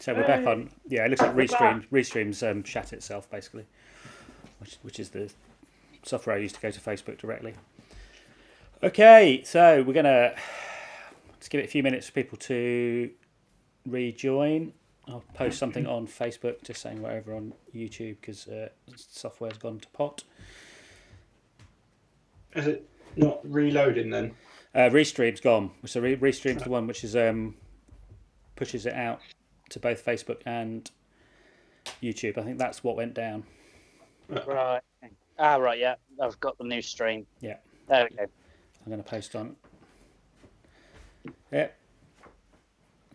So we're back on. Yeah, it looks like Restream's shat itself basically, which is the software I use to go to Facebook directly. Okay, so we're gonna just give it a few minutes for people to rejoin. I'll post something on Facebook just saying whatever on YouTube because software's gone to pot. Is it not reloading then? Restream's gone. So Restream's the one which is pushes it out to both Facebook and YouTube. I think that's what went down. Right. Right. Yeah, I've got the new stream. Yeah. There we go. I'm going to post on. Yeah.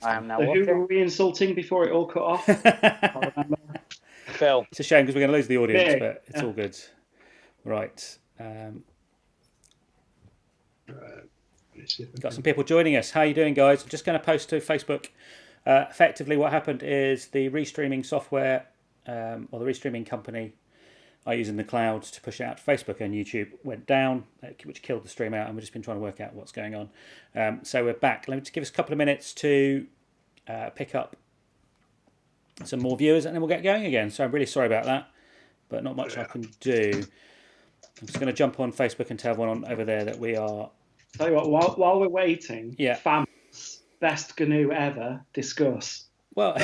I am now So watching. who were we insulting before it all cut off? Phil. It's a shame because we're going to lose the audience, Yeah. but it's all good. Right. Got some people joining us. How are you doing, guys? I'm just going to post to Facebook. Effectively, what happened is the restreaming software or the restreaming company I use in the cloud to push it out to Facebook and YouTube went down, which killed the stream out, and we've just been trying to work out what's going on. So we're back. Let me just give us a couple of minutes to pick up some more viewers, and then we'll get going again. So I'm really sorry about that, but not much I can do. I'm just going to jump on Facebook and tell everyone over there that we are. Tell you what, while we're waiting, Yeah. FAMAS, best GNU ever, discuss. Well,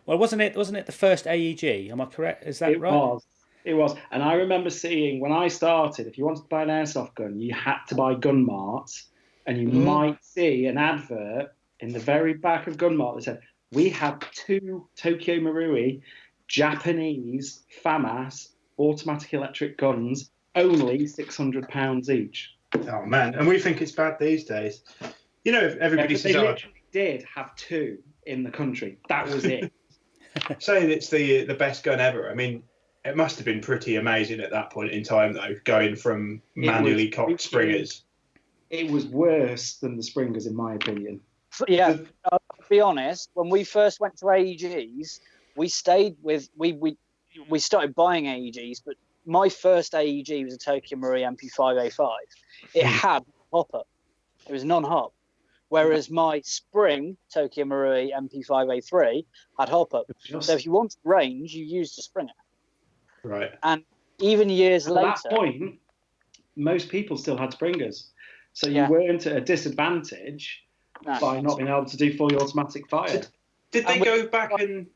well, wasn't it the first AEG? Am I correct? Is that right? It was. And I remember seeing when I started, if you wanted to buy an airsoft gun, you had to buy Gun Mart, and you might see an advert in the very back of Gun Mart that said, "We have 2 Tokyo Marui Japanese FAMAS automatic electric guns, only £600 each." Oh man, and we think it's bad these days. You know, if everybody They says, literally did have 2 in the country. That was it. saying it's the best gun ever. I mean, it must have been pretty amazing at that point in time, though, going from manually cocked Springers. It was worse than the Springers, in my opinion. Yeah, to be honest, when we first went to AEGs, we stayed with we started buying AEGs, but my first AEG was a Tokyo Marui MP5A5. It had hop-up. It was non-hop. Whereas my Spring Tokyo Marui MP5A3 had hop-up. So if you wanted range, you used a Springer. Right. And even years later... At that point, most people still had Springers. So you weren't at a disadvantage by not being able to do fully automatic fire. Did they go back and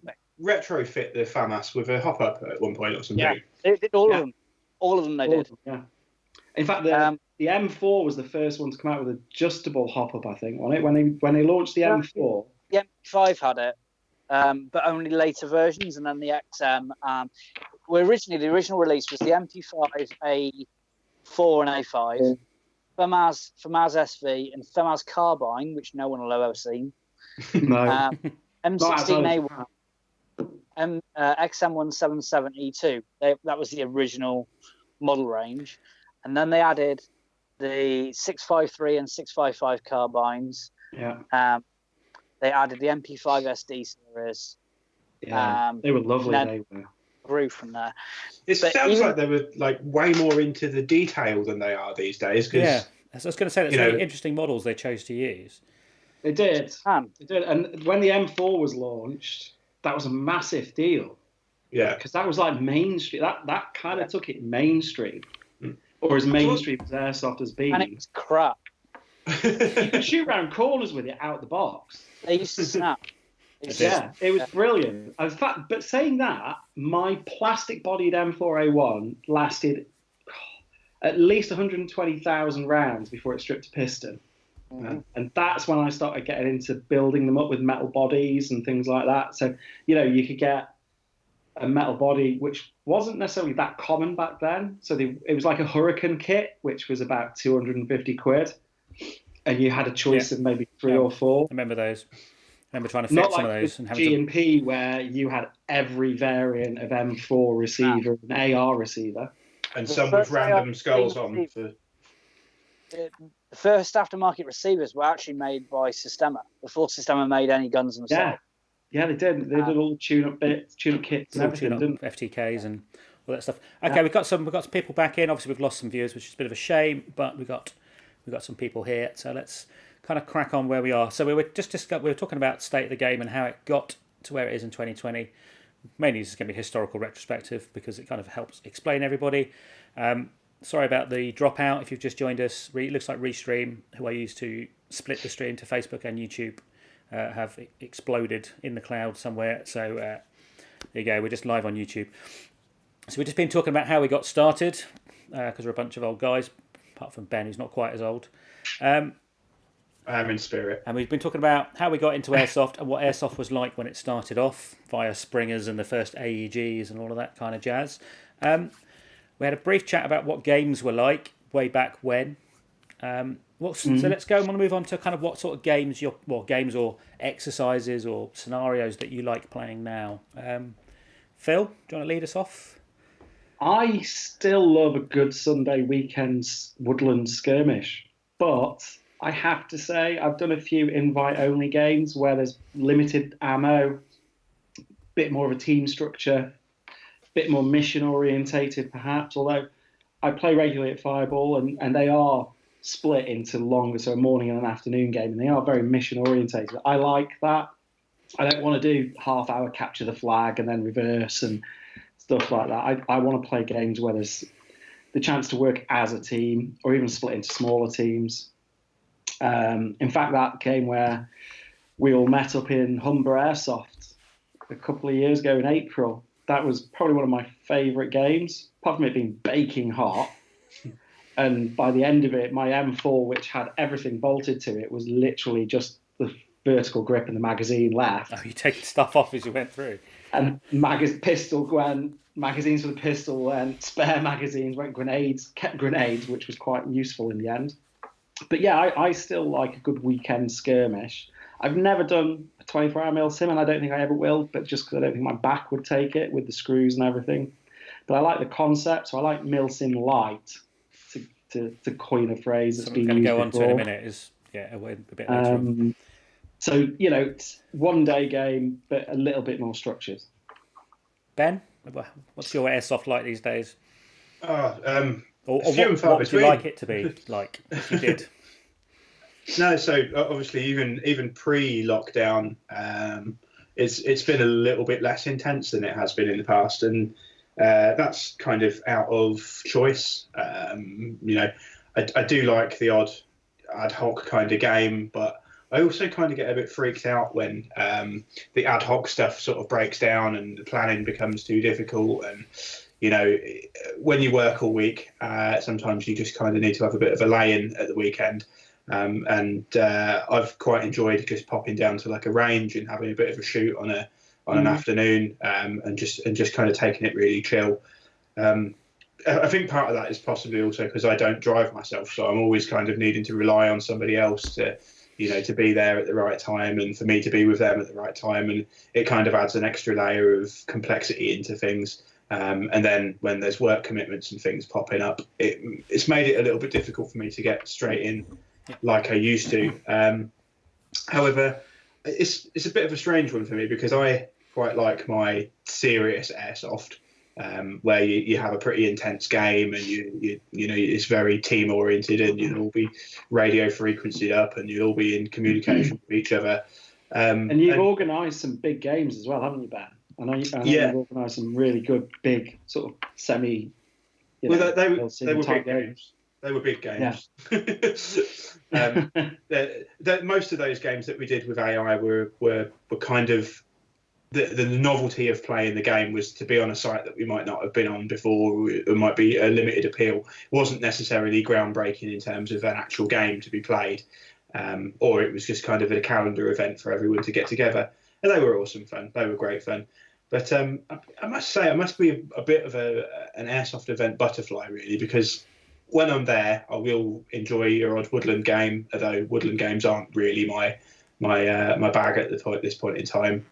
retrofit the FAMAS with a hop-up at one point or something? Yeah, they did all of them. All of them they did. Yeah. In fact, the M4 was the first one to come out with adjustable hop-up, I think, wasn't it? When they launched the M4. The M5 had it, but only later versions, and then the XM. The original release was the MP5 A4 and A5, FAMAS SV, and FAMAS Carbine, which no one will have ever seen. No. M16A1, XM177E2. That was the original model range, and then they added the 653 and 655 carbines. Yeah. They added the MP5 SD series. Yeah, they were lovely. They were. Grew from there. It sounds like they were like way more into the detail than they are these days. Yeah, I was going to say that's very interesting models they chose to use. They did. They did. And when the M4 was launched, that was a massive deal. Yeah, because that was like mainstream. That kind of took it mainstream, or as mainstream as Airsoft has been. And it was crap. You could shoot around corners with it out the box. They used to snap. It was brilliant. In fact, but saying that, my plastic-bodied M4A1 lasted at least 120,000 rounds before it stripped a piston. And that's when I started getting into building them up with metal bodies and things like that. So, you could get a metal body, which wasn't necessarily that common back then. So it was like a Hurricane kit, which was about 250 quid. And you had a choice of maybe 3 or 4. I remember those. I remember trying to fit some of those. And G&P, where you had every variant of M4 receiver and AR receiver. And some with random skulls on. The first aftermarket receivers were actually made by Sistema, before Sistema made any guns themselves. Yeah, they did. They did all the tune-up bits, tune-up kits and everything, didn't they? FTKs and all that stuff. Okay, we've got some people back in. Obviously, we've lost some viewers, which is a bit of a shame, but we've got some people here. So let's kind of crack on where we are. So we were talking about state of the game and how it got to where it is in 2020. Mainly this is going to be historical retrospective because it kind of helps explain everybody. Sorry about the dropout if you've just joined us. It looks like Restream, who I use to split the stream to Facebook and YouTube, have exploded in the cloud somewhere. So there you go, we're just live on YouTube. So we've just been talking about how we got started, because we're a bunch of old guys, apart from Ben, who's not quite as old. I am in spirit. And we've been talking about how we got into Airsoft and what Airsoft was like when it started off, via Springers and the first AEGs and all of that kind of jazz. We had a brief chat about what games were like way back when. So let's go and want to move on to kind of what sort of games games or exercises or scenarios that you like playing now. Phil, do you want to lead us off? I still love a good Sunday weekend's woodland skirmish, but I have to say I've done a few invite-only games where there's limited ammo, a bit more of a team structure, a bit more mission-orientated perhaps, although I play regularly at Fireball and they are split into longer, so a morning and an afternoon game, and they are very mission-orientated. I like that. I don't want to do half-hour capture the flag and then reverse and stuff like that. I want to play games where there's the chance to work as a team or even split into smaller teams. In fact, that game where we all met up in Humber Airsoft a couple of years ago in April, that was probably one of my favourite games, apart from it being baking hot. And by the end of it, my M4, which had everything bolted to it, was literally just the vertical grip and the magazine left. Oh, you taking stuff off as you went through? And pistol went, magazines for the pistol went, spare magazines went, kept grenades, which was quite useful in the end. But yeah, I still like a good weekend skirmish. I've never done a 24-hour mil sim, and I don't think I ever will, but just because I don't think my back would take it with the screws and everything. But I like the concept, so I like mil sim light, to coin a phrase that's been used before. We're going to go on to in a minute, a bit later on. So, it's one day game, but a little bit more structured. Ben, what's your Airsoft like these days? Or what would you like it to be like if you did? No, so obviously even pre-lockdown, it's been a little bit less intense than it has been in the past, and that's kind of out of choice. I do like the odd ad hoc kind of game, but I also kind of get a bit freaked out when the ad hoc stuff sort of breaks down and the planning becomes too difficult. And, when you work all week, sometimes you just kind of need to have a bit of a lay-in at the weekend. And I've quite enjoyed just popping down to like a range and having a bit of a shoot on an afternoon, and just kind of taking it really chill. I think part of that is possibly also because I don't drive myself, so I'm always kind of needing to rely on somebody else to be there at the right time and for me to be with them at the right time, and it kind of adds an extra layer of complexity into things. And then when there's work commitments and things popping up, it's made it a little bit difficult for me to get straight in like I used to. However, it's a bit of a strange one for me because I quite like my serious Airsoft, where you have a pretty intense game and you it's very team oriented and you'll all be radio frequency up and you'll all be in communication with each other. And you've organised some big games as well, haven't you, Ben? I know you've organised some really good, big, sort of semi. They were big games. They were big games. Yeah. Most of those games that we did with AI were kind of the novelty of playing the game was to be on a site that we might not have been on before. It might be a limited appeal. It wasn't necessarily groundbreaking in terms of an actual game to be played, or it was just kind of a calendar event for everyone to get together. And they were awesome fun. They were great fun. But I must say, I must be a bit of an Airsoft event butterfly, really, because when I'm there, I will enjoy your odd woodland game, although woodland games aren't really my bag at this point in time.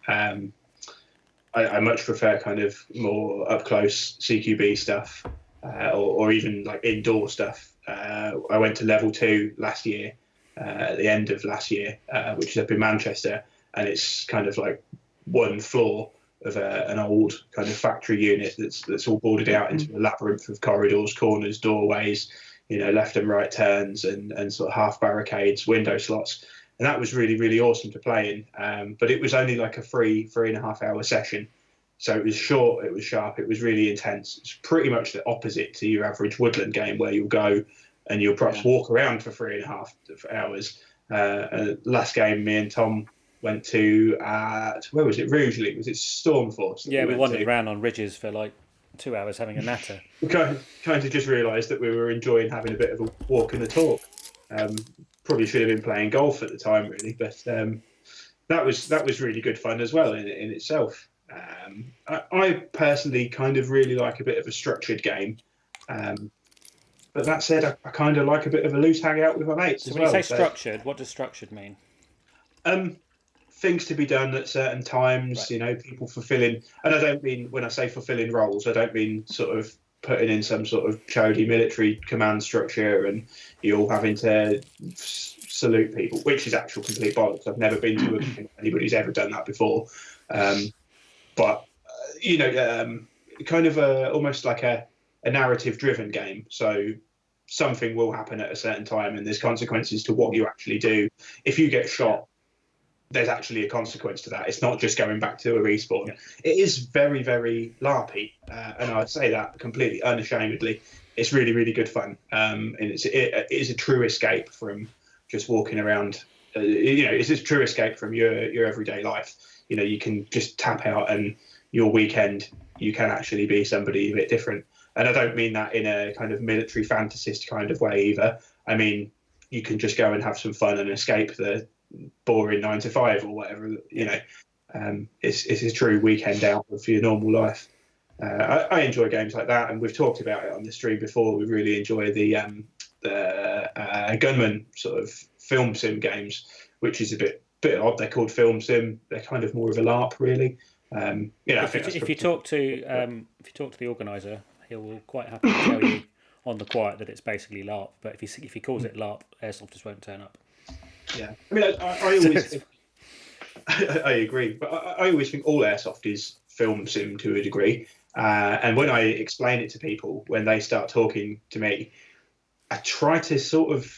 I much prefer kind of more up close CQB stuff, or even like indoor stuff. I went to level 2 last year, at the end of last year, which is up in Manchester, and it's kind of like one floor of an old kind of factory unit that's all boarded out into a labyrinth of corridors, corners, doorways, left and right turns and sort of half barricades, window slots. and that was really, really awesome to play in. But it was only like a 3.5 hour session. So it was short, it was sharp, it was really intense. It's pretty much the opposite to your average woodland game where you'll go and you'll perhaps walk around for 3.5 hours. Last game, me and Tom went to, where was it? Rugeley. Was it Stormforce? Yeah, we wandered around on ridges for like 2 hours having a natter. We kind of just realised that we were enjoying having a bit of a walk and a talk. Probably should have been playing golf at the time, really, but that was really good fun as well in itself. I personally kind of really like a bit of a structured game. But that said, I kind of like a bit of a loose hangout with my mates as well. When you say structured, what does structured mean? Things to be done at certain times, right. People fulfilling, and I don't mean, when I say fulfilling roles, I don't mean sort of putting in some sort of chody military command structure and you all having to salute people, which is actual complete bollocks. I've never been to a game anybody's ever done that before. But kind of almost like a narrative-driven game. So something will happen at a certain time, and there's consequences to what you actually do. If you get shot, there's actually a consequence to that. It's not just going back to a respawn. Yeah. It is very, very LARPy, and I'd say that completely unashamedly. It's really, really good fun, and it is a true escape from just walking around. It's a true escape from your everyday life. You can just tap out, and your weekend you can actually be somebody a bit different. And I don't mean that in a kind of military fantasist kind of way either. I mean, you can just go and have some fun and escape the boring 9 to 5 or whatever. It's a true weekend out for your normal life. I enjoy games like that, and we've talked about it on the stream before. We really enjoy the gunman sort of film sim games, which is a bit odd. They're called film sim. They're kind of more of a LARP, really. I think if you talk to the organizer, he will quite happily tell you on the quiet that it's basically LARP. But if he calls it LARP, Airsoft just won't turn up. Yeah, I mean, I always I agree, but I always think all Airsoft is film sim to a degree. And when I explain it to people, when they start talking to me, I try to sort of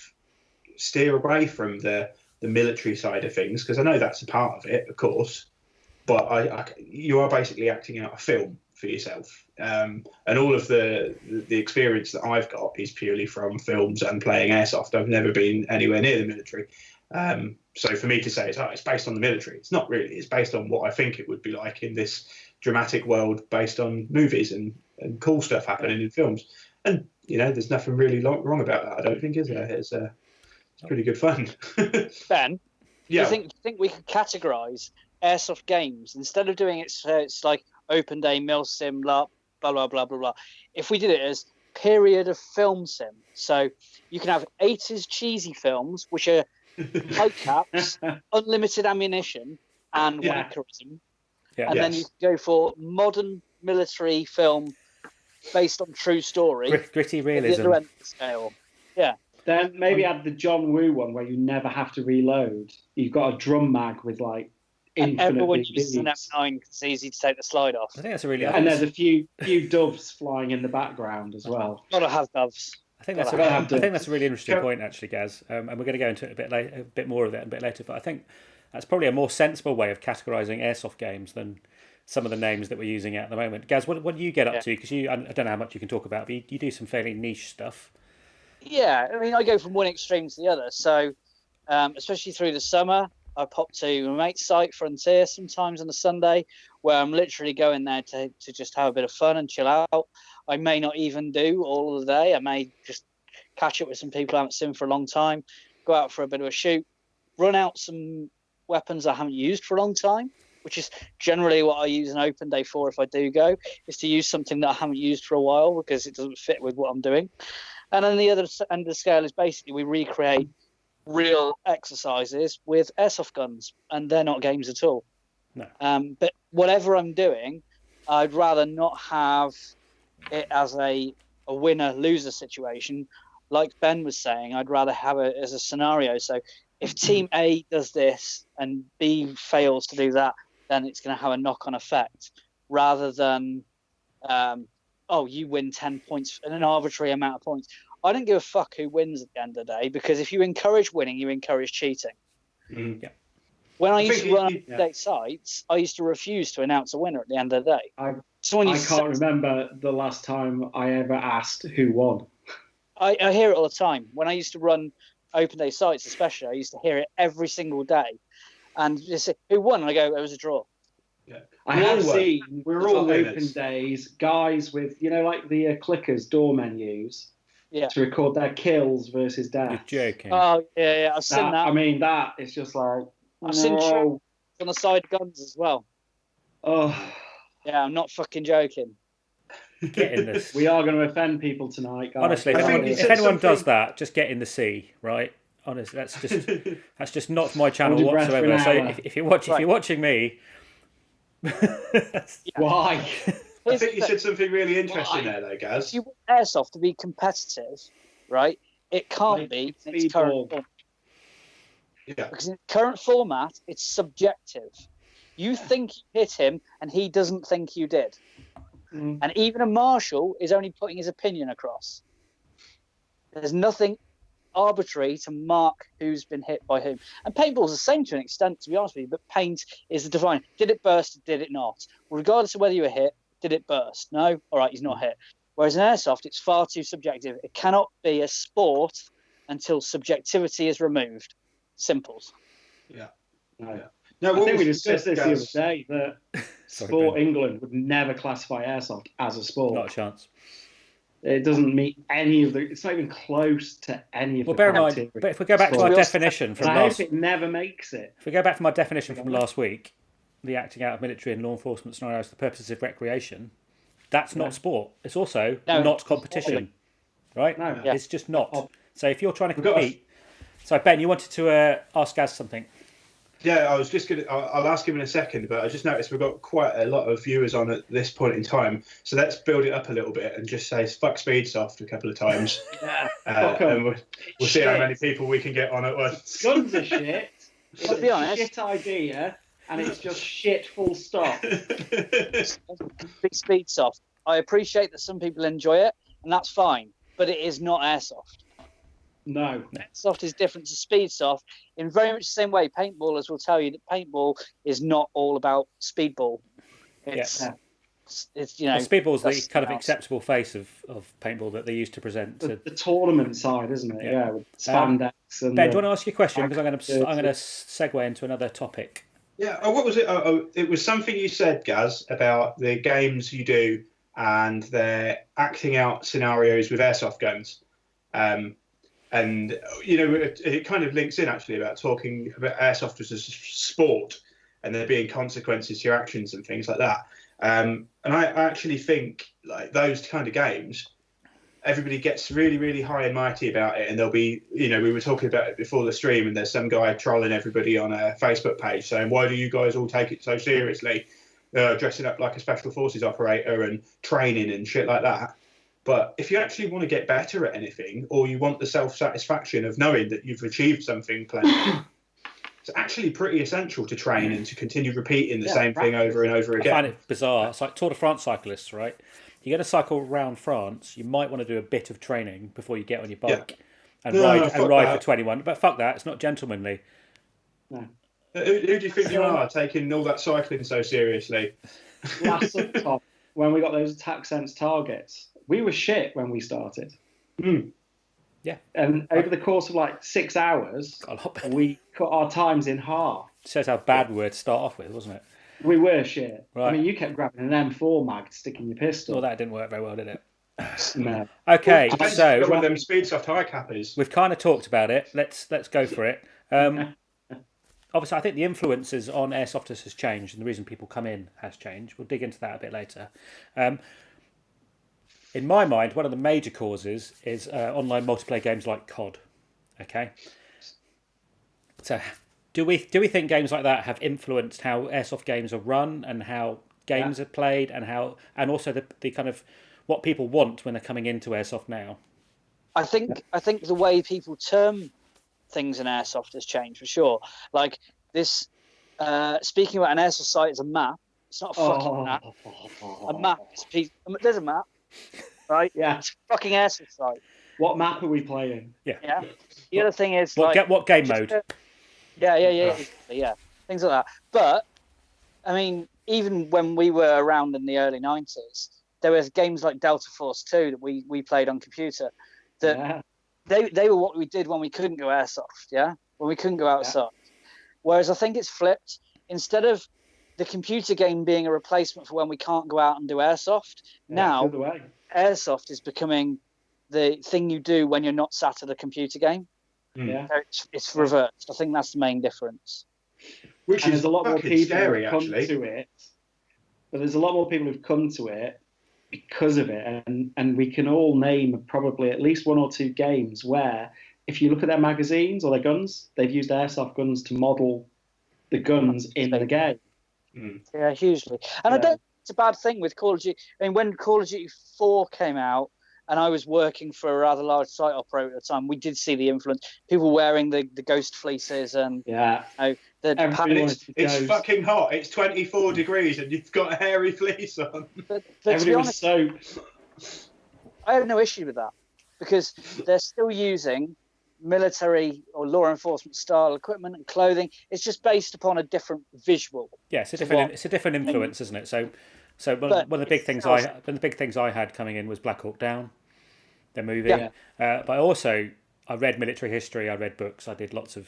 steer away from the military side of things, because I know that's a part of it, of course. But you are basically acting out a film for yourself, and all of the experience that I've got is purely from films and playing Airsoft. I've never been anywhere near the military, so for me to say it's based on the military, it's not really. It's based on what I think it would be like in this dramatic world based on movies and cool stuff happening in films. And there's nothing really wrong about that. I don't think, is there? It's pretty good fun. Ben, yeah. Do you think we could categorise Airsoft games instead of doing it so it's like open day, mil sim, LARP, blah blah blah blah blah? If we did it as period of film sim, so you can have 80s cheesy films, which are high caps, unlimited ammunition, and wankerism, and then you can go for modern military film based on true story, gritty realism, the other end of the scale. Yeah. Then maybe add the John Woo one where you never have to reload. You've got a drum mag with like infinite. Everyone uses an F9 because it's easy to take the slide off. I think that's a really. And there's a few doves flying in the background as well. Gotta have doves. I think that's a really interesting point, actually, Gaz. And we're going to go into it a bit more of that a bit later. But I think that's probably a more sensible way of categorising Airsoft games than some of the names that we're using at the moment. Gaz, what do you get up to? Because I don't know how much you can talk about, but you do some fairly niche stuff. Yeah, I mean, I go from one extreme to the other. So, especially through the summer, I pop to my mate's site, Frontier, sometimes on a Sunday, where I'm literally going there to just have a bit of fun and chill out. I may not even do all of the day. I may just catch up with some people I haven't seen for a long time, go out for a bit of a shoot, run out some weapons I haven't used for a long time, which is generally what I use an open day for if I do go, is to use something that I haven't used for a while because it doesn't fit with what I'm doing. And then the other end of the scale is basically we recreate real exercises with airsoft guns, and they're not games at all. No. But whatever I'm doing, I'd rather not have it as a winner-loser situation. Like Ben was saying, I'd rather have it as a scenario. So if Team A does this and B fails to do that, then it's going to have a knock-on effect, rather than you win 10 points and an arbitrary amount of points. I don't give a fuck who wins at the end of the day, because if you encourage winning, you encourage cheating. Mm. Yeah. When I I used think to run it- up-to-date sites, I used to refuse to announce a winner at the end of the day. I Someone I used to can't say- remember the last time I ever asked who won. I hear it all the time. When I used to run open day sites, especially, I used to hear it every single day. And just say, who won? And I go, it was a draw. I We're have all seen We're on all open winners. days guys with, like the clickers door menus Yeah. to record their kills versus You're deaths. joking. Oh, yeah. I've seen that. I mean, that is just like, I've seen no. on the side guns as well. Oh, Yeah, I'm not fucking joking. Get in this. we are going to offend people tonight, guys. Honestly, I think if you said anyone does something- that, just get in the sea, right? Honestly, that's just not my channel Hold your breath for whatsoever. an So hour. if you're watching me, Why? I think you said something really interesting there, though, Gaz. If you want Airsoft to be competitive, right, it can't be in its current Speedball. form. Yeah. Because in its current format, it's subjective. You think you hit him, and he doesn't think you did. Mm. And even a marshal is only putting his opinion across. There's nothing arbitrary to mark who's been hit by whom. And paintball's the same to an extent, to be honest with you, but paint is the divine. Did it burst? Did it not? Well, regardless of whether you were hit, did it burst? No? All right, he's not hit. Whereas in Airsoft, it's far too subjective. It cannot be a sport until subjectivity is removed. Simples. Yeah. No. No, I what think we was discussed said, this the other Gaz, day that Sorry, Sport Ben. England would never classify Airsoft as a sport. not a chance. It doesn't meet any of the. It's not even close to any of Well, the bear in mind, criteria. but if we go back to Sport. our definition from And I last, hope it never makes it. if we go back to my definition from last week, the acting out of military and law enforcement scenarios for the purposes of recreation, that's not sport. It's also No. not competition, right? No. Yeah. It's just not. So if you're trying to We've got a- compete, so Ben, you wanted to ask Gaz something. Yeah, I was just going to. I'll ask him in a second, but I just noticed we've got quite a lot of viewers on at this point in time. So let's build it up a little bit and just say "fuck Speedsoft" a couple of times, Yeah. Fuck 'em. and we'll see how Shit. many people we can get on at once. Guns are shit. It's I'll be a honest. shit idea, and it's just shit. Full stop. Big speed soft. I appreciate that some people enjoy it, and that's fine. But it is not Airsoft. No. Airsoft is different to speed soft in very much the same way paintballers will tell you that paintball is not all about speedball. It's Yeah. it's Well, speedball's the that's kind of else. acceptable face of paintball that they used to present. The, To, the tournament side, isn't it? Yeah. Yeah, with spandex and. Ben, do you want to ask you a question? Because I'm going dirty. to segue into another topic. Yeah. Oh, what was it? It was something you said, Gaz, about the games you do and they're acting out scenarios with airsoft guns. And it kind of links in actually about talking about airsoft as a sport and there being consequences to your actions and things like that. And I actually think like those kind of games, everybody gets really, really high and mighty about it. And there'll be, we were talking about it before the stream and there's some guy trolling everybody on a Facebook page saying, why do you guys all take it so seriously? Dressing up like a special forces operator and training and shit like that. But if you actually want to get better at anything, or you want the self-satisfaction of knowing that you've achieved something plenty, it's actually pretty essential to train and to continue repeating the same thing over and over I again. find it bizarre. It's like Tour de France cyclists, right? You're going to cycle around France, you might want to do a bit of training before you get on your bike and ride fuck for that. 21. But fuck that, it's not gentlemanly. No. Who do you think you are, taking all that cycling so seriously? Last top, when we got those attack sense targets, we were shit when we started. Yeah. And over the course of like 6 hours, Got a lot better. we cut our times in half. Shows how bad we were to start off with, wasn't it? We were shit. Right. I mean, you kept grabbing an M4 mag to stick in your pistol. Well, that didn't work very well, did it? No. Okay, Depends so if you've got one of them Speedsoft high cappers. we've kind of talked about it. Let's go for it. Obviously, I think the influences on airsofters has changed, and the reason people come in has changed. We'll dig into that a bit later. In my mind, one of the major causes is online multiplayer games like COD. Okay, so do we think games like that have influenced how airsoft games are run and how games are played and also the kind of what people want when they're coming into airsoft now? I think the way people term things in airsoft has changed for sure. Like this, speaking about an airsoft site as a map, it's not a fucking map. A map is a piece. There's a map, right? Yeah. It's a fucking airsoft site. What map are we playing? Yeah. The other thing is What game mode? Yeah, things like that. But I mean, even when we were around in the early 90s, there was games like Delta Force 2 that we played on computer that they were what we did when we couldn't go airsoft, when we couldn't go outside. Whereas I think it's flipped. Instead of the computer game being a replacement for when we can't go out and do airsoft, now airsoft is becoming the thing you do when you're not sat at a computer game. So it's reversed. I think that's the main difference. Which is a lot more people scary, who've come to it. But there's a lot more people who've come to it because of it, and we can all name probably at least one or two games where, if you look at their magazines or their guns, they've used airsoft guns to model the guns in the game. Yeah, hugely. And I don't think it's a bad thing with Call of Duty. I mean, when Call of Duty 4 came out, and I was working for a rather large site operator at the time, we did see the influence. People wearing the ghost fleeces and it's fucking hot. It's 24 degrees and you've got a hairy fleece on. But to be honest, I have no issue with that because they're still using military or law enforcement style equipment and clothing. It's just based upon a different visual. Yeah, it's a different influence, isn't it? So one of the big things I had coming in was Black Hawk Down, the movie. Yeah. But I read military history. I read books. I did lots of.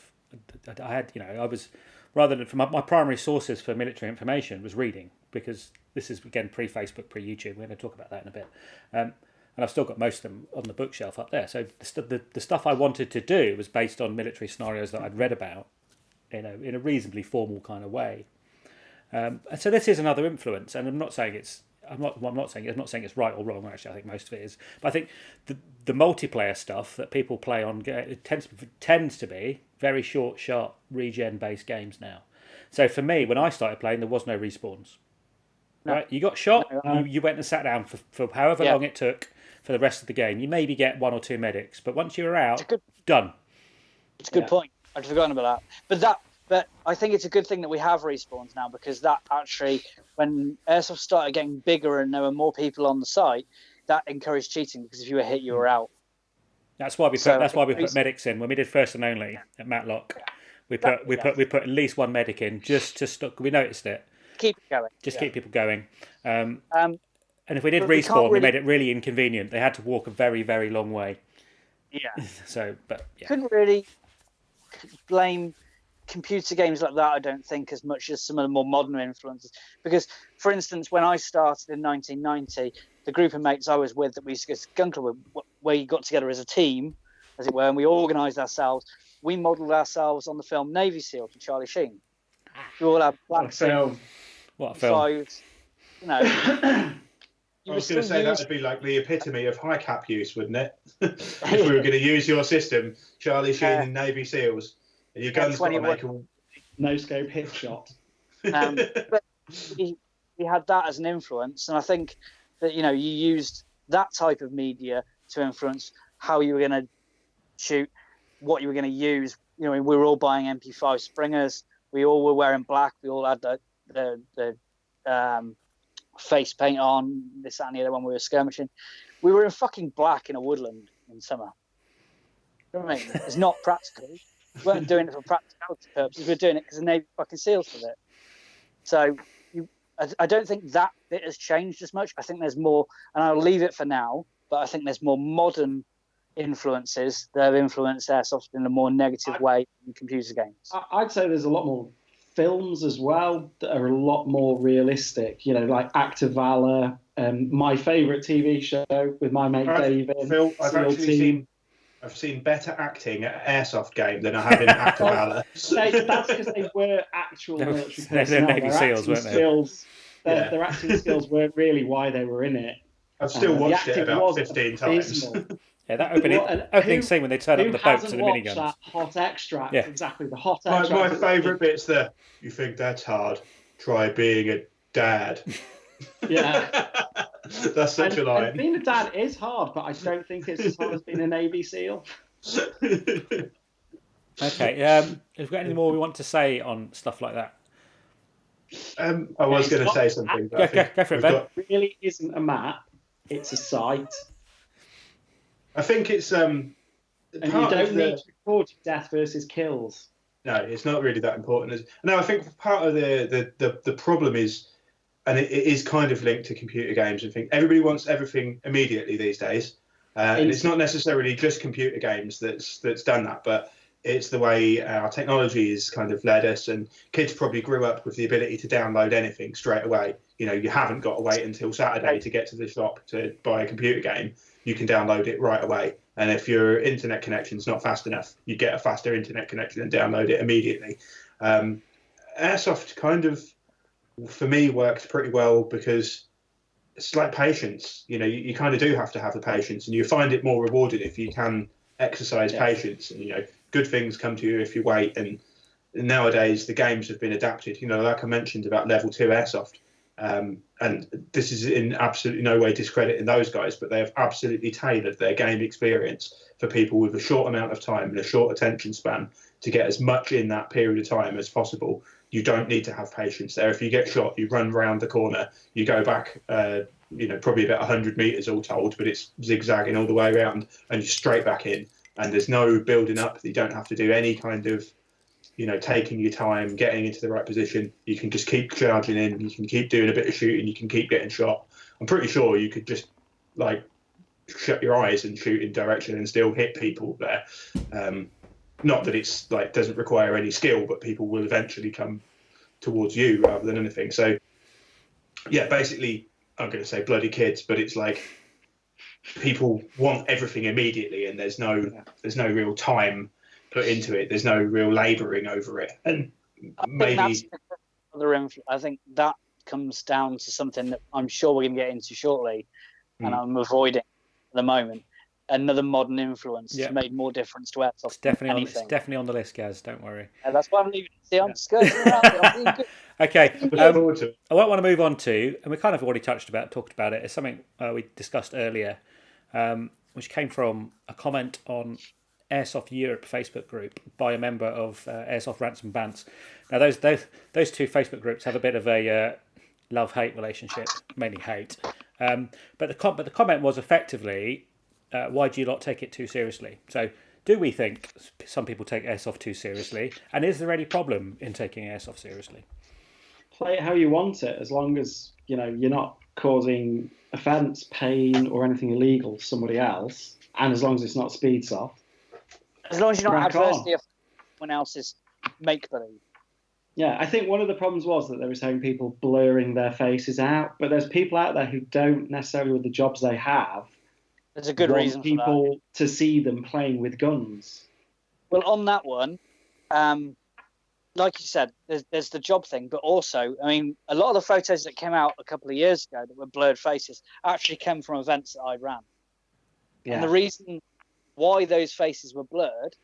I had, I was rather than from my primary sources for military information was reading, because this is again pre-Facebook, pre-YouTube. We're going to talk about that in a bit. And I've still got most of them on the bookshelf up there. So the stuff I wanted to do was based on military scenarios that I'd read about, in a reasonably formal kind of way. And so this is another influence, and I'm not saying it's right or wrong. Actually, I think most of it is. But I think the multiplayer stuff that people play on it tends to be very short, sharp, regen-based games now. So for me, when I started playing, there was no respawns. No. Right, you got shot, you went and sat down for however long it took for the rest of the game. You maybe get one or two medics, but once you're out, done. It's a good point. I'd forgotten about that. But I think it's a good thing that we have respawns now, because that actually, when Airsoft started getting bigger and there were more people on the site, that encouraged cheating, because if you were hit, you were out. That's why we put medics in when we did First and Only at Matlock. We put at least one medic in just to stop. We noticed it. Keep it going. Keep people going. And if we did respawn, we made it really inconvenient. They had to walk a very, very long way. Yeah. Couldn't really blame computer games like that, I don't think, as much as some of the more modern influences. Because, for instance, when I started in 1990, the group of mates I was with that we used to go to gun club, where you got together as a team, as it were, and we organised ourselves. We modelled ourselves on the film Navy SEAL from Charlie Sheen. We all had black film. What a film! I was going to say that would be like the epitome of high cap use, wouldn't it? If we were going to use your system, Charlie Sheen and Navy SEALs, and your guns got to make a no scope hit shot. But we had that as an influence, and I think that you used that type of media to influence how you were going to shoot, what you were going to use. We were all buying MP5 Springers. We all were wearing black. We all had the face paint on, this, that, and the other when we were skirmishing. We were in fucking black in a woodland in summer. You know what I mean? It's not practical. We weren't doing it for practicality purposes. We were doing it because the Navy fucking SEALs did it. So I don't think that bit has changed as much. I think there's more, and I'll leave it for now, but I think there's more modern influences that have influenced Airsoft in a more negative way in computer games. I'd say there's a lot more films as well that are a lot more realistic, like Act of Valor, my favourite TV show with my mate David. Phil, I've seen better acting at an Airsoft game than I have in Act of Valor. That's because they were actual military personnel. They're Navy SEALs, weren't they? Their acting skills weren't really why they were in it. I've still watched it about 15 times. Yeah, that opening scene when they turn up the boats and the miniguns. That hot extract, exactly, the hot extract. My favourite bit's you think that's hard? Try being a dad. Yeah. That's such a line. And being a dad is hard, but I don't think it's as hard as being a Navy SEAL. Okay, have we got any more we want to say on stuff like that? I was going to say something. Go for it, Ben. It really isn't a map, it's a site. I think it's... and you don't need to record death versus kills. No, it's not really that important. No, I think part of the problem is, and it is kind of linked to computer games. I think everybody wants everything immediately these days, and it's not necessarily just computer games that's done that, but it's the way our technology has kind of led us. And kids probably grew up with the ability to download anything straight away. You know, you haven't got to wait until Saturday to get to the shop to buy a computer game. You can download it right away. And if your internet connection's not fast enough, you get a faster internet connection and download it immediately. Airsoft kind of, for me, worked pretty well because it's like patience. You know, you kind of do have to have the patience, and you find it more rewarding if you can exercise patience. And, you know, good things come to you if you wait. And nowadays, the games have been adapted. You know, like I mentioned about Level 2 Airsoft. And this is in absolutely no way discrediting those guys, but they have absolutely tailored their game experience for people with a short amount of time and a short attention span to get as much in that period of time as possible. You don't need to have patience there. If you get shot, you run around the corner, you go back, you know, probably about 100 meters all told, but it's zigzagging all the way around, and you're straight back in. And there's no building up. You don't have to do any kind of, you know, taking your time, getting into the right position. You can just keep charging in. You can keep doing a bit of shooting. You can keep getting shot. I'm pretty sure you could just, like, shut your eyes and shoot in direction and still hit people there. Not that it's, like, doesn't require any skill, but people will eventually come towards you rather than anything. So, yeah, basically, I'm going to say bloody kids, but it's like people want everything immediately, and there's no real time put into it. There's no real labouring over it, and maybe I think that comes down to something that I'm sure we're going to get into shortly, and I'm avoiding at the moment. Another modern influence has made more difference to Airsoft. It's definitely on the list, Gaz. Don't worry. That's why I'm leaving. See, I'm skirting around it. I'm being good. Okay. I want to move on to, and we kind of already talked about it. It's something we discussed earlier, which came from a comment on Airsoft Europe Facebook group by a member of Airsoft Rants and Bants. Now, those two Facebook groups have a bit of a love-hate relationship, mainly hate. But the comment was effectively, why do you not take it too seriously? So, do we think some people take Airsoft too seriously? And is there any problem in taking Airsoft seriously? Play it how you want it, as long as, you know, you're not causing offence, pain, or anything illegal to somebody else, and as long as it's not speed soft. As long as you're not adversely affecting someone else's make-believe. Yeah, I think one of the problems was that they were saying people blurring their faces out, but there's people out there who don't necessarily, with the jobs they have, there's a good reason for people to see them playing with guns. Well, on that one, like you said, there's the job thing, but also, I mean, a lot of the photos that came out a couple of years ago that were blurred faces actually came from events that I ran. Yeah. And the reason why those faces were blurred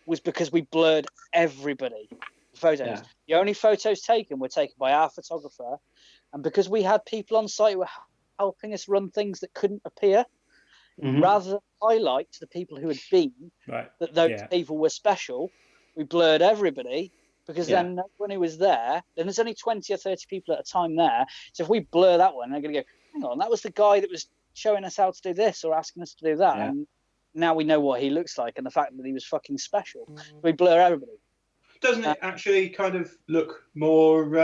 was because we blurred everybody. Photos. Yeah. The only photos taken were taken by our photographer, and because we had people on site who were helping us run things that couldn't appear, rather than highlight to the people who had been that those people were special, we blurred everybody, because then no one who was there, then there's only 20 or 30 people at a time there. So if we blur that one, they're going to go, hang on, that was the guy that was showing us how to do this or asking us to do that. Yeah. And now we know what he looks like and the fact that he was fucking special. We blur everybody. Doesn't it actually kind of look more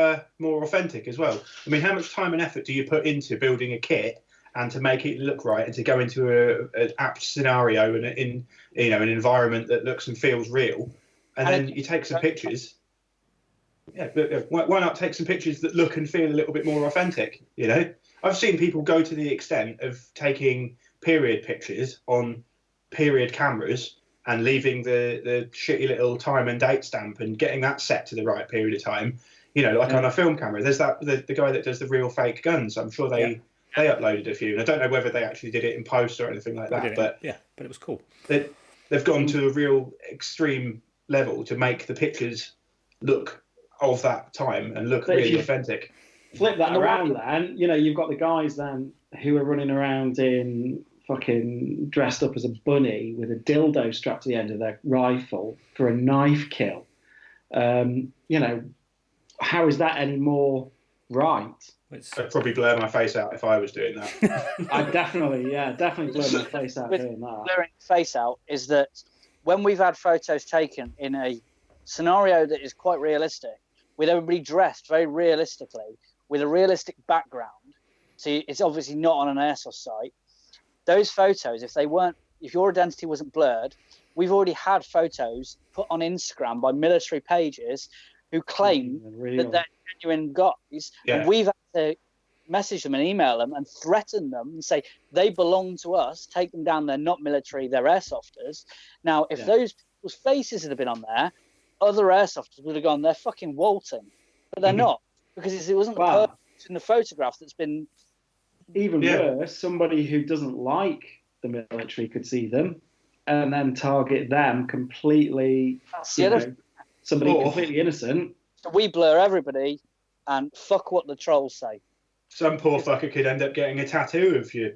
authentic as well? I mean, how much time and effort do you put into building a kit and to make it look right and to go into an apt scenario and in an environment that looks and feels real, and then you take some pictures. Yeah, why not take some pictures that look and feel a little bit more authentic? You know, I've seen people go to the extent of taking period pictures on period cameras and leaving the shitty little time and date stamp and getting that set to the right period of time. You know, like on a film camera. There's the guy that does the real fake guns. I'm sure they uploaded a few, and I don't know whether they actually did it in post or anything like that. But it was cool. They've gone to a real extreme level to make the pictures look of that time and look really authentic. Flip that around then, you know, you've got the guys then who are running around in fucking dressed up as a bunny with a dildo strapped to the end of their rifle for a knife kill. You know, how is that any more right? I'd probably blur my face out if I was doing that. I'd definitely blur my face out doing that. Blurring the face out is that when we've had photos taken in a scenario that is quite realistic, with everybody dressed very realistically, with a realistic background. So it's obviously not on an airsoft site. Those photos, if your identity wasn't blurred, we've already had photos put on Instagram by military pages who claim that they're genuine guys. Yeah. And we've had to message them and email them and threaten them and say they belong to us, take them down, they're not military, they're airsofters. Now, if those people's faces had been on there, other airsofters would have gone, they're fucking waltzing. But they're not, because it wasn't the person in the photograph that's been... Even worse, somebody who doesn't like the military could see them and then target them completely, somebody completely innocent. So we blur everybody and fuck what the trolls say. Some poor fucker could end up getting a tattoo of you.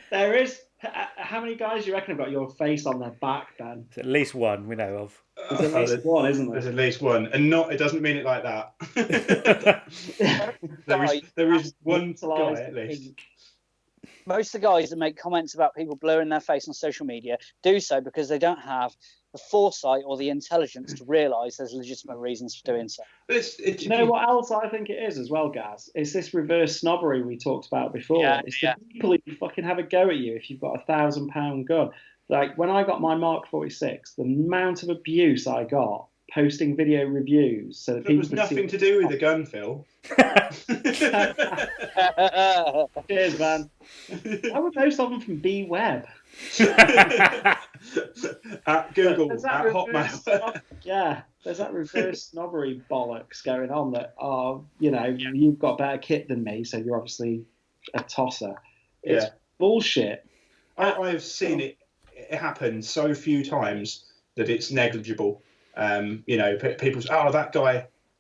There is. How many guys do you reckon have got your face on their back, Ben? There's at least one we know of. There's at least one, isn't there? There's at least one. And it doesn't mean it like that. there is one guy at least. Most of the guys that make comments about people blurring their face on social media do so because they don't have the foresight or the intelligence to realise there's legitimate reasons for doing so. You know what else I think it is as well, Gaz? It's this reverse snobbery we talked about before. It's the people who fucking have a go at you if you've got a £1,000 gun. Like, when I got my Mark 46, the amount of abuse I got posting video reviews. So that it was nothing to do with the gun, Phil. Cheers, man. I would most of them from B Web. At Google, at Hotmail. There's that reverse snobbery bollocks going on that, you've got better kit than me, so you're obviously a tosser. It's bullshit. I've seen it happen so few times that it's negligible. People's,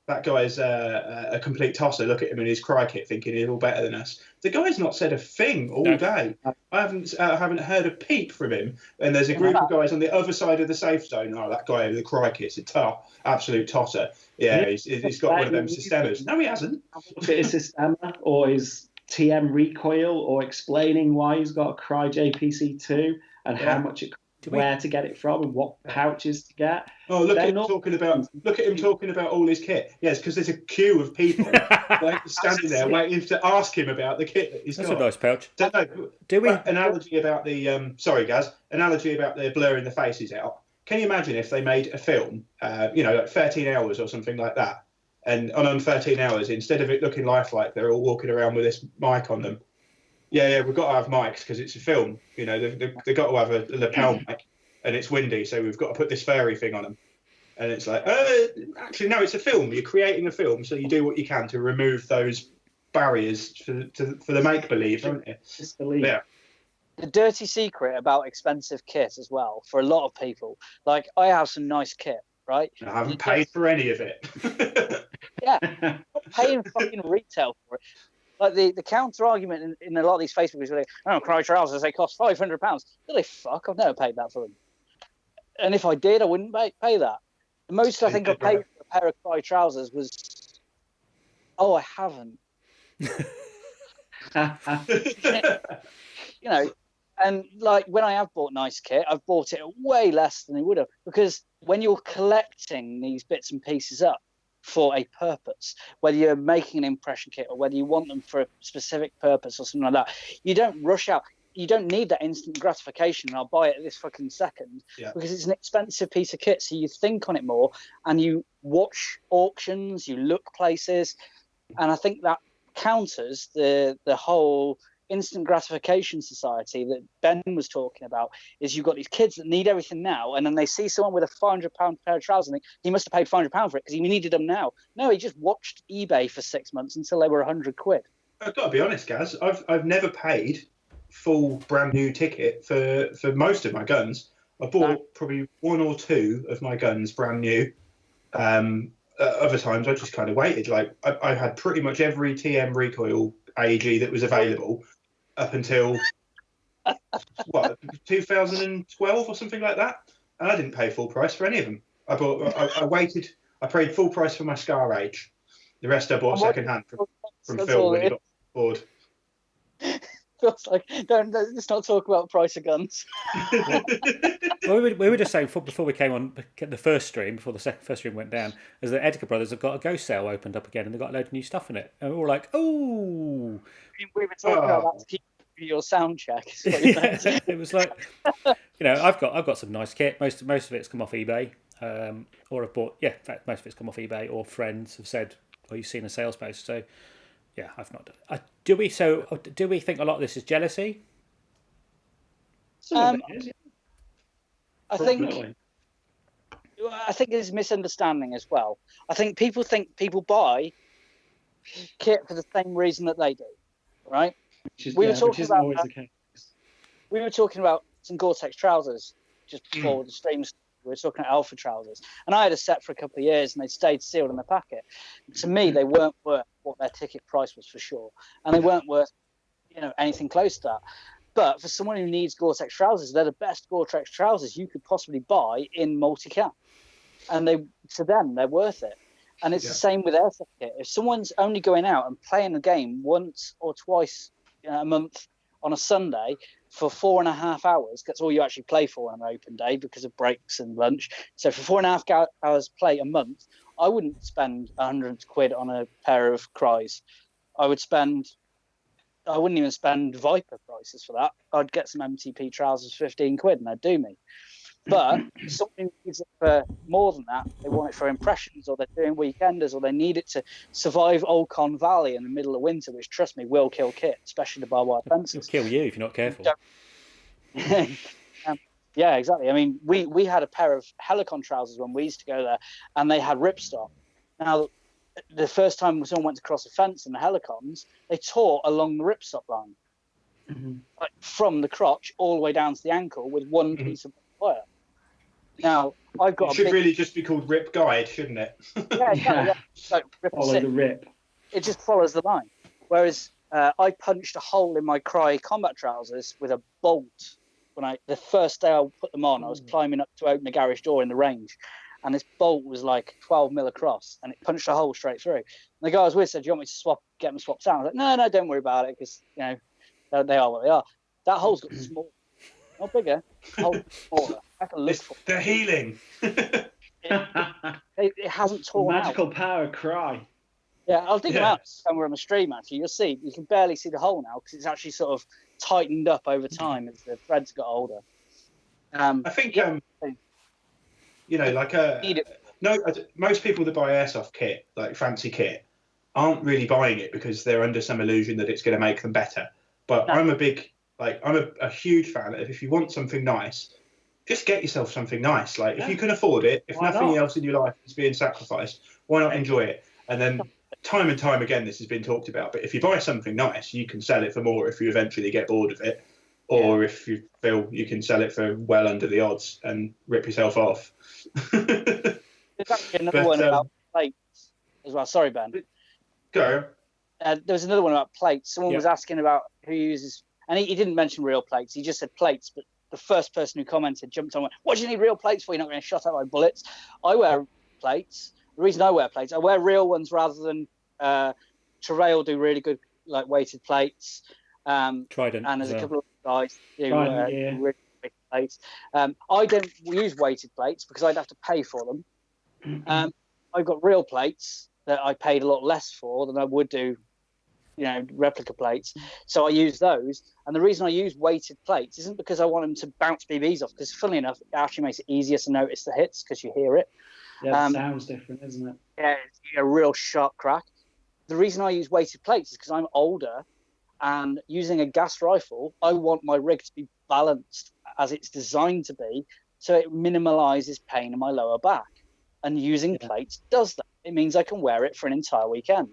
that guy's a complete tosser. Look at him in his cry kit, thinking he's all better than us. The guy's not said a thing all day. I haven't heard a peep from him. And there's a group of guys on the other side of the safe zone. Oh, that guy with the cry kit's a absolute tosser. Yeah, he's got one of them systemas. No, he hasn't. His systema or his TM recoil, or explaining why he's got a Cry JPC2 and how much it where to get it from and what pouches to get. Oh, look at him talking about all his kit. Yes, because there's a queue of people standing there waiting to ask him about the kit that he's got. That's a nice pouch. Do we analogy about the sorry, Gaz? Analogy about the blurring the faces out. Can you imagine if they made a film, like 13 hours or something like that, and on 13 hours, instead of it looking lifelike, they're all walking around with this mic on them. Yeah, we've got to have mics because it's a film. They've got to have a lapel mic, and it's windy, so we've got to put this furry thing on them. And it's like, actually, no, it's a film. You're creating a film, so you do what you can to remove those barriers for the make-believe, don't you? Disbelief. Yeah. The dirty secret about expensive kit as well, for a lot of people. Like, I have some nice kit, right? I haven't paid for any of it. Yeah, I'm not paying fucking retail for it. Like the counter argument in a lot of these Facebook groups, like, Cry trousers, they cost £500. Really, fuck, I've never paid that for them. And if I did, I wouldn't pay that. The most I think I paid for a pair of Cry trousers was, I haven't. And like when I have bought nice kit, I've bought it way less than I would have, because when you're collecting these bits and pieces up for a purpose, whether you're making an impression kit or whether you want them for a specific purpose or something like that, you don't rush out. You don't need that instant gratification, and I'll buy it this fucking second, because it's an expensive piece of kit. So you think on it more, and you watch auctions, you look places, and I think that counters the whole instant gratification society that Ben was talking about. Is you've got these kids that need everything now, and then they see someone with a £500 pair of trousers and think he must have paid £500 for it because he needed them now. No, he just watched eBay for 6 months until they were £100. I've got to be honest, Gaz. I've never paid full brand new ticket for most of my guns. I bought probably one or two of my guns brand new. Other times I just kind of waited. Like I had pretty much every TM recoil AEG that was available up until 2012 or something like that, and I didn't pay full price for any of them. I waited. I paid full price for my Scar Age. The rest I bought second hand from Phil when he got bored. feels like let's not talk about price of guns. Well, we were just saying before we came on the first stream, before the first stream went down, is that Edgar Brothers have got a ghost sale opened up again, and they've got a load of new stuff in it, and we're all like, oh. We were talking about that to keep your sound check. Yeah, it was like, I've got some nice kit. Most of it's come off eBay, or I've bought. Yeah, in fact, most of it's come off eBay, or friends have said, "Oh, you've seen a sales post." So, yeah, I've not done. Do we think a lot of this is jealousy? I think it's misunderstanding as well. I think people buy kit for the same reason that they do, right? Which isn't always the case. We were talking about some Gore-Tex trousers just before the streams. We were talking about Alpha trousers, and I had a set for a couple of years, and they stayed sealed in the packet. To me, they weren't worth what their ticket price was for sure, and they weren't worth anything close to that. But for someone who needs Gore-Tex trousers, they're the best Gore-Tex trousers you could possibly buy in multi-cam, and to them they're worth it. And it's the same with Airsoft kit. If someone's only going out and playing a game once or twice a month on a Sunday for 4.5 hours, that's all you actually play for on an open day because of breaks and lunch. So for 4.5 hours play a month, I wouldn't spend 100 quid on a pair of Cries. I wouldn't even spend Viper prices for that. I'd get some MTP trousers for 15 quid and they'd do me. But someone needs it for more than that. They want it for impressions, or they're doing weekenders, or they need it to survive Old Con Valley in the middle of winter, which, trust me, will kill kit, especially the barbed wire fences. It'll kill you if you're not careful. Yeah, exactly. I mean, we had a pair of Helicon trousers when we used to go there, and they had ripstop. Now, the first time someone went to cross a fence in the Helicons, they tore along the ripstop line, like from the crotch all the way down to the ankle with one piece of wire. Now, I've got. It should really just be called Rip Guide, shouldn't it? Yeah. Like, follow the rip. It just follows the line. Whereas I punched a hole in my Cry combat trousers with a bolt the first day I put them on. I was climbing up to open the garage door in the range, and this bolt was like 12 mil across, and it punched a hole straight through. And the guy I was with said, "Do you want me to get them swapped out?" I was like, "No, don't worry about it, because they are what they are." That hole's got small. Not bigger. Smaller. I can look for they're healing. It hasn't torn Magical out. power Cry. Yeah, I'll dig them out somewhere on the stream. Actually, you'll see. You can barely see the hole now because it's actually sort of tightened up over time as the threads got older. I think most people that buy Airsoft kit, like fancy kit, aren't really buying it because they're under some illusion that it's going to make them better. But I'm a huge fan of, if you want something nice, just get yourself something nice. Like, if you can afford it, if nothing else in your life is being sacrificed, why not enjoy it? And then time and time again, this has been talked about, but if you buy something nice, you can sell it for more if you eventually get bored of it, or if you feel you can sell it for well under the odds and rip yourself off. There's actually another one about plates as well. Sorry, Ben. Go. There was another one about plates. Someone was asking about who uses, and he didn't mention real plates. He just said plates, but the first person who commented jumped on and went, "What do you need real plates for? You're not going to shot out by bullets." I wear plates. The reason I wear plates, I wear real ones rather than Terrail do really good like weighted plates. Trident. And there's a couple of guys who Trident, really big plates. I don't use weighted plates because I'd have to pay for them. I've got real plates that I paid a lot less for than I would do, replica plates. So I use those. And the reason I use weighted plates isn't because I want them to bounce BBs off, because funnily enough, it actually makes it easier to notice the hits because you hear it. Yeah, it sounds different, isn't it? Yeah, it's a real sharp crack. The reason I use weighted plates is because I'm older, and using a gas rifle, I want my rig to be balanced as it's designed to be, so it minimalizes pain in my lower back. And using plates does that. It means I can wear it for an entire weekend.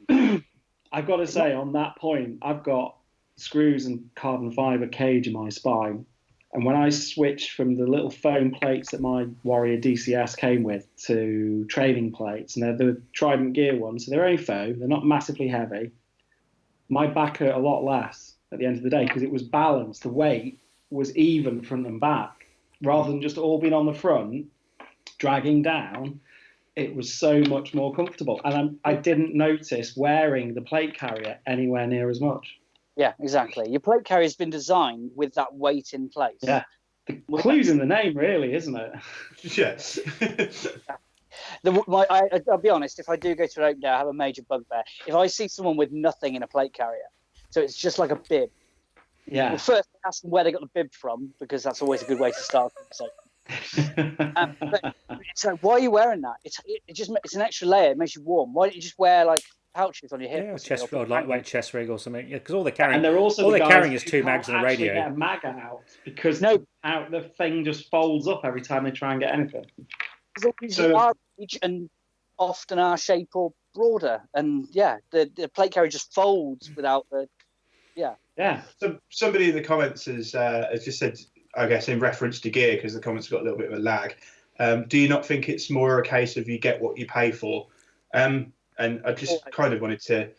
I've got to say, on that point, I've got screws and carbon fibre cage in my spine. And when I switched from the little foam plates that my Warrior DCS came with to training plates, and they're the Trident gear ones, so they're only foam, they're not massively heavy, my back hurt a lot less at the end of the day because it was balanced. The weight was even front and back. Rather than just all being on the front, dragging down, it was so much more comfortable. And I didn't notice wearing the plate carrier anywhere near as much. Yeah, exactly. Your plate carrier's been designed with that weight in place. Yeah. The clue's in the name, really, isn't it? Yes. I'll be honest, if I do go to an open day, I have a major bugbear. If I see someone with nothing in a plate carrier, so it's just like a bib. Yeah. Well, first, ask them where they got the bib from, because that's always a good way to start. So why are you wearing that? It's an extra layer. It makes you warm. Why don't you just wear like pouches on your hip? Yeah, chest or lightweight chest rig or something. Yeah, because all they're carrying, and they're also all the they're carrying is 2 mags and a radio. Get a mag out because the thing just folds up every time they try and get anything. So our reach and often our shape or broader, and the plate carrier just folds without the. Yeah. So somebody in the comments has just said, I guess in reference to gear, because the comments got a little bit of a lag. Do you not think it's more a case of you get what you pay for? And I just kind of wanted to,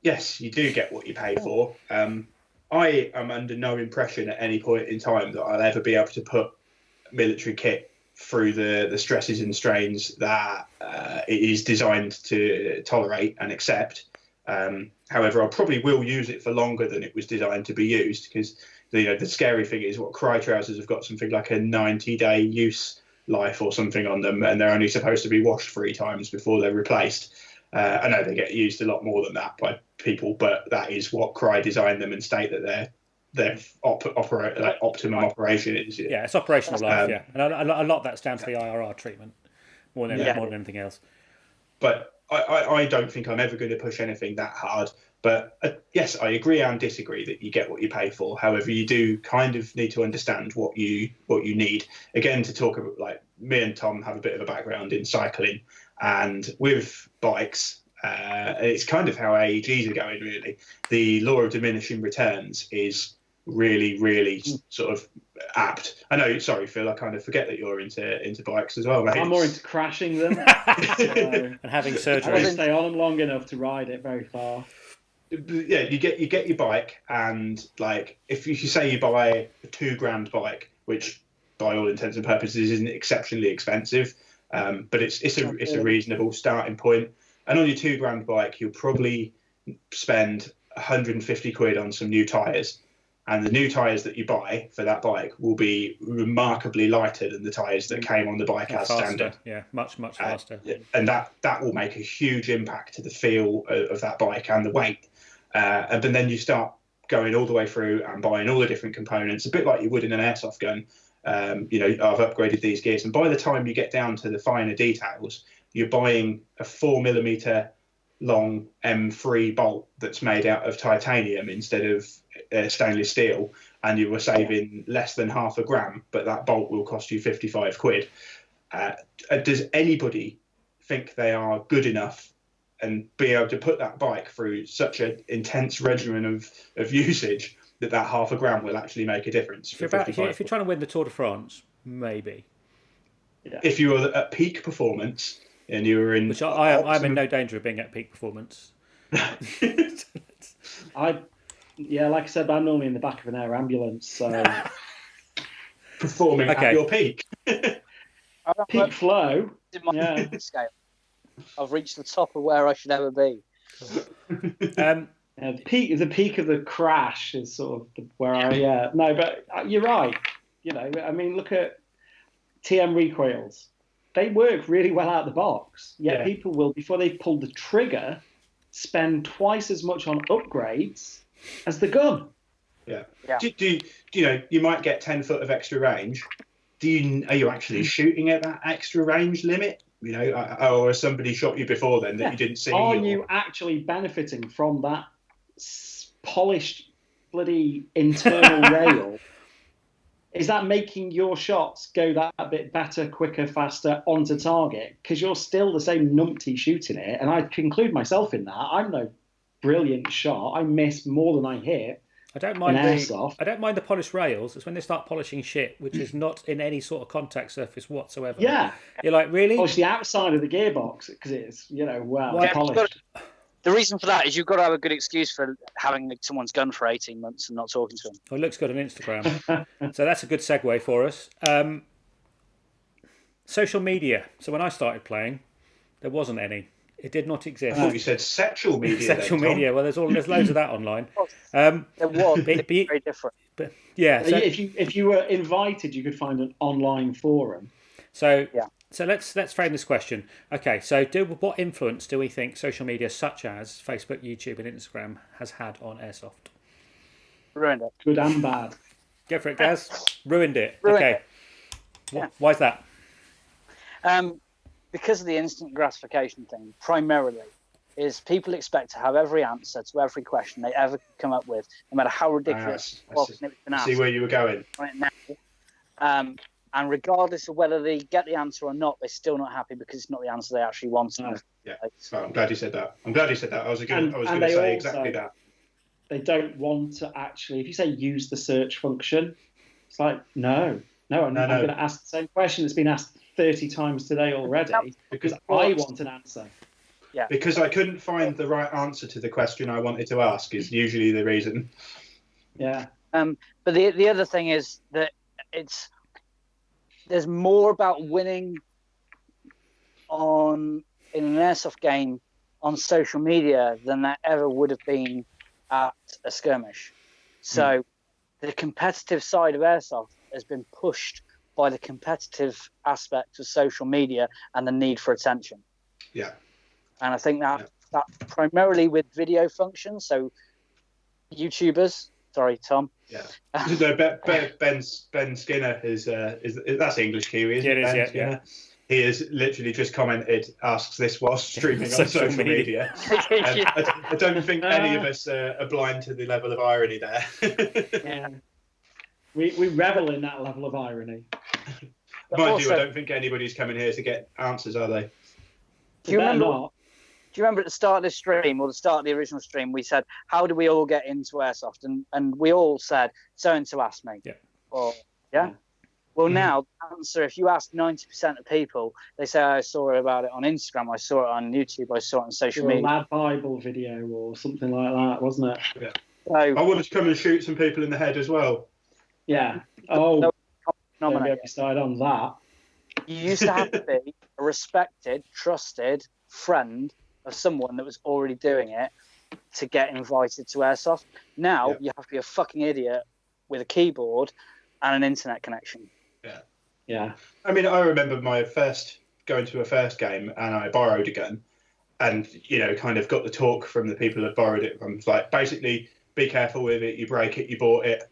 yes, you do get what you pay for. I am under no impression at any point in time that I'll ever be able to put military kit through the stresses and strains that it is designed to tolerate and accept. However, I probably will use it for longer than it was designed to be used, because the scary thing is what Cry trousers have got something like a 90-day use life or something on them, and they're only supposed to be washed 3 times before they're replaced. I know they get used a lot more than that by people, but that is what Cry designed them and state that their optimum operation is. Yeah, it's operational life. Yeah, and a lot of that's down to the IRR treatment more than anything else. But I don't think I'm ever going to push anything that hard. But yes, I agree and disagree that you get what you pay for. However, you do kind of need to understand what you need. Again, to talk about, like, me and Tom have a bit of a background in cycling, and with bikes, it's kind of how AEGs are going, really. The law of diminishing returns is really, really sort of apt. I know, sorry, Phil, I kind of forget that you're into bikes as well, mate. I'm more into crashing them and having surgery. I don't stay on them long enough to ride it very far. Yeah, you get your bike, and like if you say you buy a £2,000 bike, which by all intents and purposes isn't exceptionally expensive, but it's a reasonable starting point. And on your £2,000 bike, you'll probably spend 150 quid on some new tyres. And the new tyres that you buy for that bike will be remarkably lighter than the tyres that came on the bike as standard. Yeah, much faster. And that will make a huge impact to the feel of that bike and the weight. And then you start going all the way through and buying all the different components, a bit like you would in an airsoft gun. I've upgraded these gears. And by the time you get down to the finer details, you're buying a 4mm long M3 bolt that's made out of titanium instead of stainless steel, and you were saving less than half a gram, but that bolt will cost you 55 quid. Does anybody think they are good enough and be able to put that bike through such an intense regimen of usage that half a gram will actually make a difference? If you're trying to win the Tour de France, maybe. Yeah. If you were at peak performance and you were in... Which I'm in no danger of being at peak performance. Like I said, I'm normally in the back of an air ambulance, so... Performing at your peak. Peak flow. Yeah. Scale. I've reached the top of where I should ever be. The peak of the crash is sort of where no, but you're right. I mean, look at TM recoils. They work really well out of the box. Yet people will, before they pull the trigger, spend twice as much on upgrades as the gun. Yeah. Do you might get 10 foot of extra range. Are you actually shooting at that extra range limit? Or has somebody shot you before then that you didn't see? Are you actually benefiting from that polished bloody internal rail? Is that making your shots go that bit better, quicker, faster onto target? Because you're still the same numpty shooting it, and I include myself in that. I'm no brilliant shot. I miss more than I hit. I don't mind the polished rails. It's when they start polishing shit, which is not in any sort of contact surface whatsoever. Yeah, you're like, really? Polish the outside of the gearbox because it's polished. The reason for that is you've got to have a good excuse for having someone's gun for 18 months and not talking to them. Well, it looks good on Instagram. So that's a good segue for us. Social media. So when I started playing, there wasn't any. It did not exist. I thought you said sexual media. Sexual then, Tom. media. Well, there's loads of that online. There was But- very different. But yeah. So, if you were invited, you could find an online forum. So Yeah. So let's frame this question. Okay, so what influence do we think social media such as Facebook, YouTube, and Instagram has had on Airsoft? Ruined it. Good and bad. Go for it, Gaz. Ruined it. Ruined Okay. it. Yeah. Why is that? Because of the instant gratification thing, primarily, is people expect to have every answer to every question they ever come up with, no matter how ridiculous I see where you were going. right now. And regardless of whether they get the answer or not, they're still not happy because it's not the answer they actually wanted. No. Yeah, well, I'm glad you said that. I was going to say also, exactly that. They don't want to actually. If you say use the search function, it's like I'm going to ask the same question that's been asked 30 times today already because I want an answer. Yeah. Because I couldn't find the right answer to the question I wanted to ask is usually the reason. Yeah. But the other thing is that there's more about winning in an Airsoft game on social media than there ever would have been at a skirmish. So the competitive side of Airsoft has been pushed by the competitive aspect of social media and the need for attention. Yeah. And I think that primarily with video functions, so YouTubers, sorry, Tom. Yeah. No, Ben Skinner is that's English Kiwi, isn't it? It is, Ben Skinner. yeah. He has literally just commented, asks this whilst streaming on social media. I don't think any of us are blind to the level of irony there. Yeah. We revel in that level of irony. Mind you, I don't think anybody's coming here to get answers, are they? Do you remember at the start of this stream, or the start of the original stream, we said, how do we all get into Airsoft? And we all said, so-and-so asked me. Yeah. Or, yeah? Well, now, the answer, if you ask 90% of people, they say, I saw about it on Instagram, I saw it on YouTube, I saw it on social media. A Mad Bible video or something like that, wasn't it? Yeah. So, I wanted to come and shoot some people in the head as well. Yeah. Oh, nominated. don't get me started on that. You used to have to be a respected, trusted friend of someone that was already doing it to get invited to Airsoft. Now you have to be a fucking idiot with a keyboard and an internet connection. Yeah. I mean, I remember going to a first game and I borrowed a gun and, kind of got the talk from the people that borrowed it. From like, basically, be careful with it. You break it, you bought it.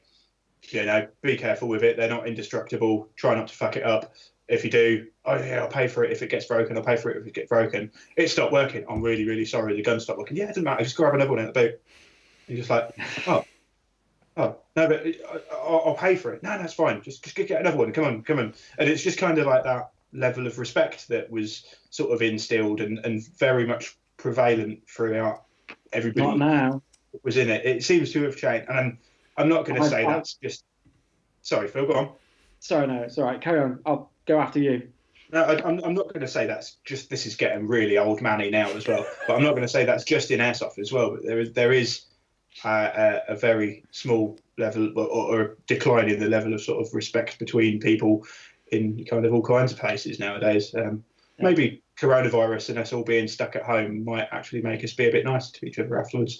Be careful with it. They're not indestructible. Try not to fuck it up. If you do, I'll pay for it if it gets broken. I'll pay for it if it gets broken. It stopped working. I'm really, really sorry. The gun stopped working. Yeah, it doesn't matter. Just grab another one out the boot. You're just like, oh, no, but I'll pay for it. No, that's fine. Just get another one. Come on. And it's just kind of like that level of respect that was sort of instilled and very much prevalent throughout everybody. Not now. That was in it. It seems to have changed. And I'm not going to say that's just. Sorry, Phil. Go on. Sorry, no, it's all right. Carry on. I'll go after you. No, I'm not going to say that's just. This is getting really old manny now as well. But I'm not going to say that's just in Airsoft as well. But there is a very small level or a decline in the level of sort of respect between people in kind of all kinds of places nowadays. Maybe coronavirus and us all being stuck at home might actually make us be a bit nicer to each other afterwards.